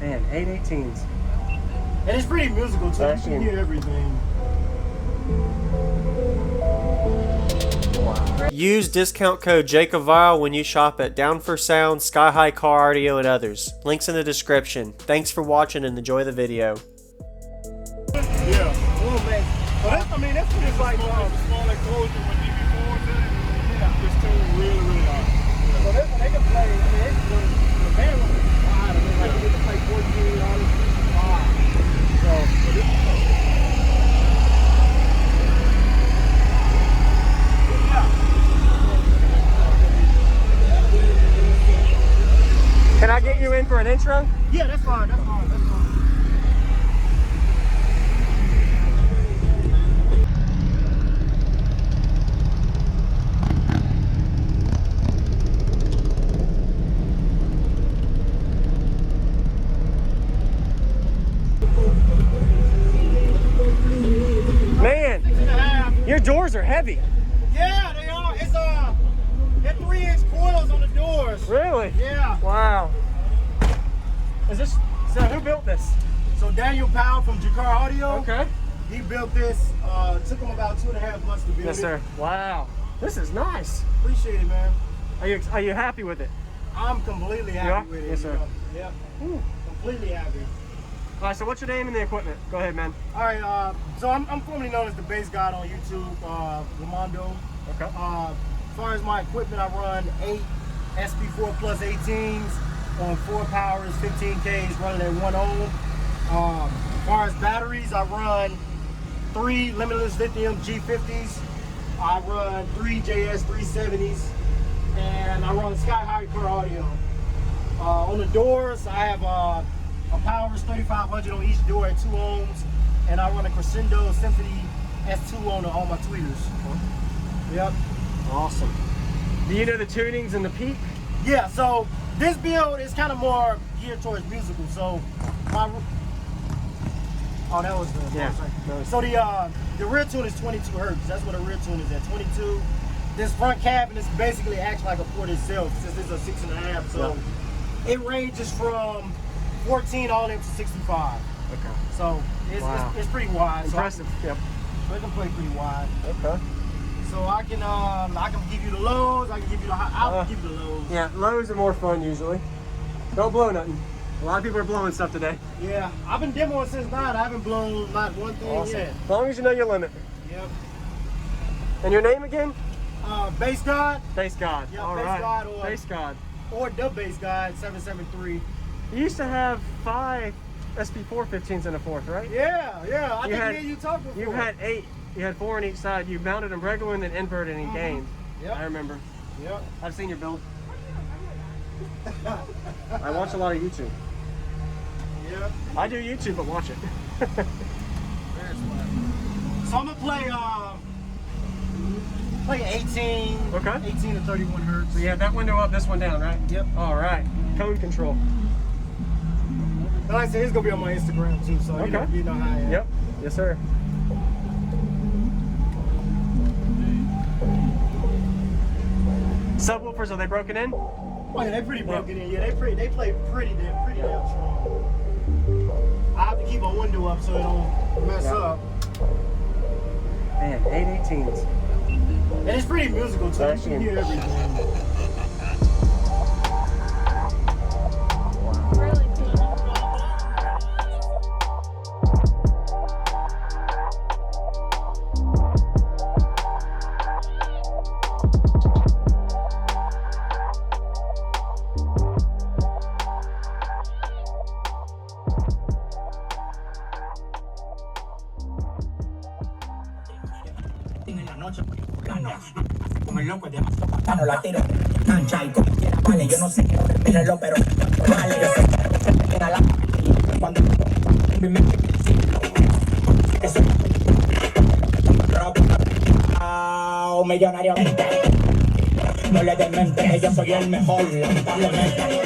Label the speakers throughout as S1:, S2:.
S1: Man, 818s.
S2: And it's pretty musical too. You can hear everything.
S1: Wow. Use discount code JACOBVILE when you shop at Down for Sound, Sky High Car Audio, and others. Links in the description. Thanks for watching and enjoy the video.
S2: Yeah. Oh man. So this, I mean, this one is like small enclosure with DB4s in it. Yeah. This tune really, really loud. Yeah. So this one they can play. I mean, the band room is wide. I mean, like they can play 14 on it. So this is
S1: Can I get you in for an intro?
S2: yeah, that's fine. That's fine. That's fine.
S1: Man, your doors are heavy.
S2: Yeah, they are. It's they're 3-inch coils on the doors.
S1: Really?
S2: Yeah.
S1: Wow. Is this, so who built this?
S2: So Daniel Powell from Jakar Audio.
S1: Okay.
S2: He built this. Took him about 2.5 months to build it.
S1: Yes, sir. Wow. This is nice.
S2: Appreciate it, man.
S1: Are you happy with it?
S2: I'm completely happy with it.
S1: Yes, sir.
S2: Yeah. Completely happy.
S1: All right, so what's your name and the equipment? Go ahead, man.
S2: All right, so I'm formerly known as the Bass God on YouTube, Nomando.
S1: Okay.
S2: As far as my equipment, I run 8 SP4 Plus 18s on 4 powers, 15Ks, running at 1 ohm. As far as batteries, I run 3 limitless lithium G50s. I run 3 JS 370s, and I run Sky High Car Audio. On the doors, I have a Powers 3500 on each door at 2 ohms, and I run a Crescendo Symphony S2 on all my tweeters. Yep.
S1: Awesome. Do you know the tunings and the peak?
S2: Yeah, so this build is kind of more geared towards musical. So my that was the
S1: yeah.
S2: So the rear tune is 22 hertz. That's what the rear tune is at, 22. This front cabin is basically acts like a port itself, since it's a 6.5. So it ranges from 14 all the way up to 65. Okay. So it's pretty wide.
S1: Impressive.
S2: So
S1: yep.
S2: So it can play pretty wide.
S1: Okay.
S2: So I can give you the lows. I can give you the high. I'll give you the lows.
S1: Yeah, lows are more fun usually. Don't blow nothing. A lot of people are blowing stuff today.
S2: Yeah, I've been demoing since 9. I haven't blown not one thing yet.
S1: As long as you know your limit.
S2: Yep.
S1: And your name again?
S2: Bass God.
S1: Bass God.
S2: Yeah,
S1: all
S2: Bass
S1: right.
S2: God or
S1: Bass God.
S2: Or the Bass God 773.
S1: You used to have 5 SP4 15s in a 4th, right?
S2: Yeah. I think me and you talked before.
S1: You had 8. You had 4 on each side. You mounted them regular and then inverted and gained.
S2: Yep.
S1: I remember.
S2: Yep.
S1: I've seen your build. I watch a lot of YouTube.
S2: Yep.
S1: I do YouTube, but watch it.
S2: So I'm gonna play 18.
S1: Okay.
S2: 18 to 31 hertz.
S1: So you have that window up, this one down, right?
S2: Yep.
S1: All right. Cone control.
S2: But like I said, it's gonna be on my Instagram too, so you know how I am.
S1: Yep. Yes, sir. Subwoofers, are they broken in?
S2: Oh yeah, they pretty broken in. Yeah, they play pretty damn strong. I have to keep my window up so it don't mess up.
S1: Man, 818s.
S2: And it's pretty musical too. You can hear everything.
S3: En la noche, con el loco es demasiado bacano, la tiro de cancha y como quiera vale, yo no sé qué terminarlo, pero vale, yo sé que se me queda la cuando mi mente eso robo millonariamente, no le demente que yo soy el mejor, lamentablemente.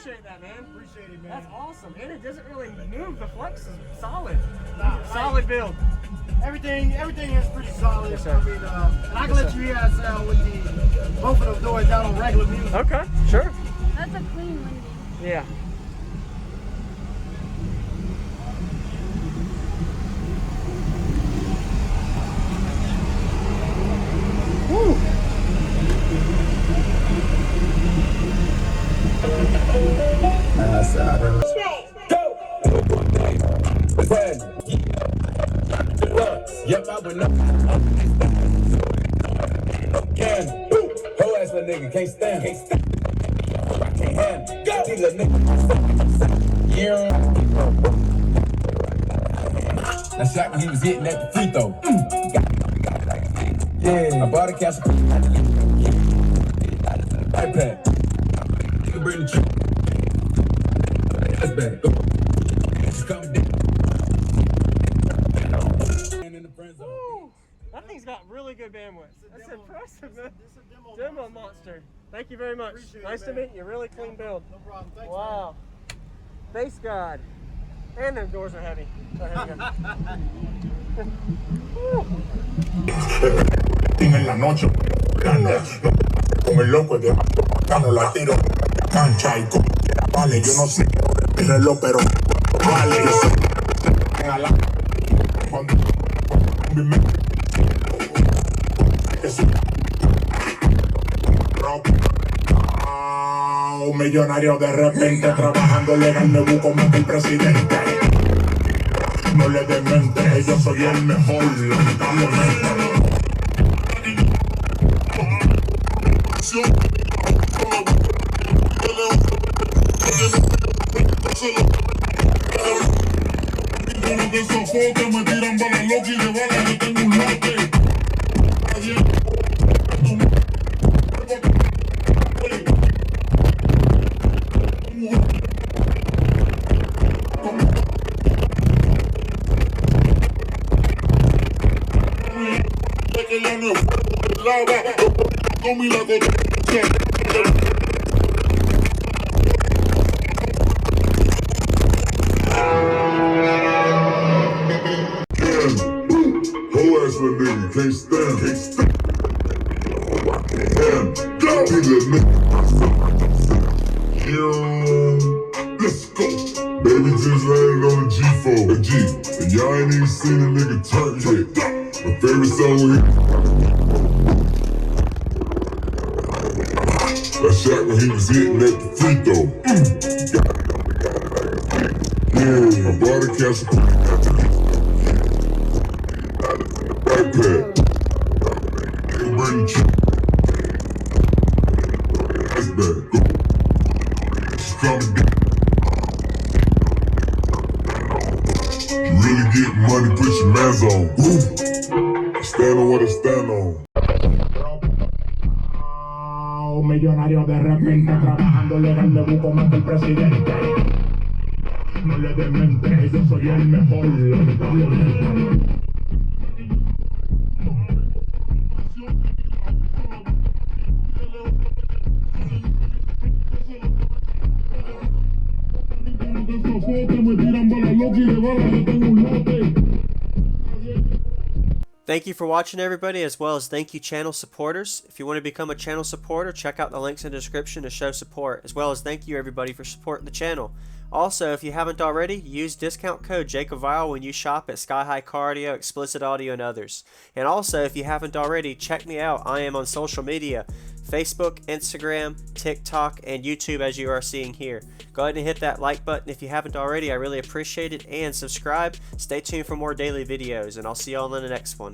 S1: appreciate that, man.
S2: Appreciate it, man.
S1: That's awesome. And it doesn't really move. The flex is solid.
S2: Nah,
S1: Solid build.
S2: Everything is pretty solid.
S1: Yes, sir.
S2: I mean, and I can let you hear that sound with the both of those doors down on regular music.
S1: Okay, sure.
S4: That's a clean windy.
S1: Yeah. Woo.
S3: Yep, I would know. Can whole ass little nigga can't stand. I can't handle. Go, little nigga. Yeah. That shot when he was hitting at the free throw. Yeah, I bought a cash. iPad. Nigga bring the truck. That's bad. Go. Just come down.
S1: That thing's got really good bandwidth. That's impressive, man.
S2: It's a
S1: Demo monster. Thank you very much.
S2: Appreciate
S1: Nice
S2: it,
S1: to
S2: man.
S1: meet you. Really clean build.
S2: No problem. Thanks,
S1: Wow. Face God. And them doors are heavy. So here we go.
S5: En la noche, como el loco de no la tiro en la cancha y como quiera vale, yo no sé qué el reloj, pero vale, yo sé a la cuando mi mente es un millonario de repente trabajando legal me busco más que el presidente. No le demente, yo soy el mejor, lamentablemente. De sofoque me tiran balas locas y de balas yo tengo un lote. Que ya no es lava, con mi lago. Whole ass little nigga can't stand. Go, he little nigga. Let's go. Baby just landed on a G4, a G, and y'all ain't even seen a nigga turn yet. My favorite song here. I shot when he was hitting at the free throw. Yeah, I bought a cash. iPad. Nigga bring the truck. That's bad. Go. Just coming down. You really get money, put your mans on. Woo. Stand on what I stand on. Un millonario de repente trabajando legal me busco más que el presidente. No le demente, yo soy el mejor, lamentablemente. Me tiran balas locas y de balas yo tengo un lote.
S1: Thank you for watching, everybody, as well as thank you channel supporters. If you want to become a channel supporter, check out the links in the description to show support, as well as thank you everybody for supporting the channel. Also, if you haven't already, use discount code JACOBVILE when you shop at Sky High Car Audio, Explicit Audio, and others. And also, if you haven't already, check me out. I am on social media, Facebook, Instagram, TikTok, and YouTube, as you are seeing here. Go ahead and hit that like button if you haven't already. I really appreciate it. And subscribe. Stay tuned for more daily videos, and I'll see y'all in the next one.